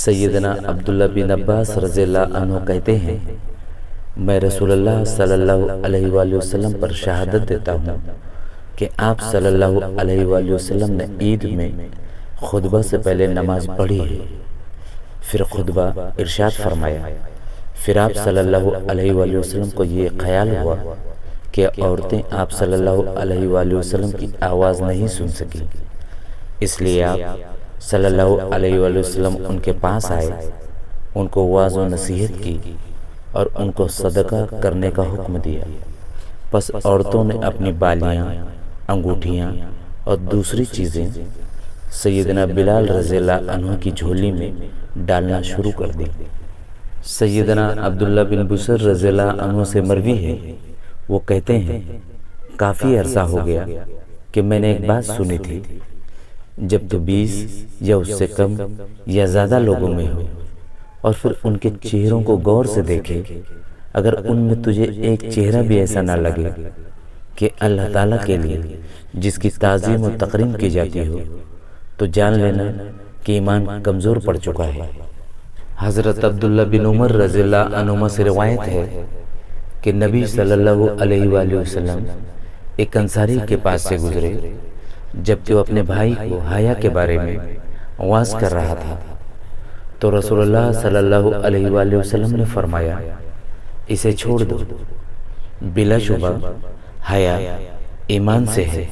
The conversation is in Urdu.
سیدنا عبداللہ بن عباس رضی اللہ عنہ کہتے ہیں، میں رسول اللہ صلی اللہ علیہ وآلہ وسلم پر شہادت دیتا ہوں کہ آپ صلی اللہ علیہ وآلہ وسلم نے عید میں خطبہ سے پہلے نماز پڑھی ہے، پھر خطبہ ارشاد فرمایا، پھر آپ صلی اللہ علیہ وآلہ وسلم کو یہ خیال ہوا کہ عورتیں آپ صلی اللہ علیہ وآلہ وسلم کی آواز نہیں سن سکیں، اس لیے آپ صلی اللہ علیہ وآلہ وسلم ان کے پاس آئے، ان کو واعظ و نصیحت کی اور ان کو صدقہ کرنے کا حکم دیا۔ پس عورتوں نے اپنی بالیاں، انگوٹھیاں اور دوسری چیزیں سیدنا بلال رضی اللہ عنہ کی جھولی میں ڈالنا شروع کر دی۔ سیدنا عبداللہ بن بصر رضی اللہ عنہ سے مروی ہے، وہ کہتے ہیں، کافی عرصہ ہو گیا کہ میں نے ایک بات سنی تھی، جب تو 20 یا اس سے کم یا زیادہ لوگوں میں ہو اور پھر ان کے چہروں کو غور سے دیکھے، اگر ان میں تجھے ایک چہرہ بھی ایسا نہ لگے کہ اللہ تعالیٰ کے لیے جس کی تعظیم و تکریم کی جاتی ہو، تو جان لینا کہ ایمان کمزور پڑ چکا ہے۔ حضرت عبداللہ بن عمر رضی اللہ عنہما سے روایت ہے کہ نبی صلی اللہ علیہ وآلہ وسلم ایک انصاری کے پاس سے گزرے، جبکہ وہ اپنے بھائی کو حیا کے بارے میں واعظ کر رہا تھا، تو رسول اللہ صلی اللہ علیہ وآلہ وسلم نے فرمایا، اسے چھوڑ دو، بلا شبہ حیا ایمان سے ہے۔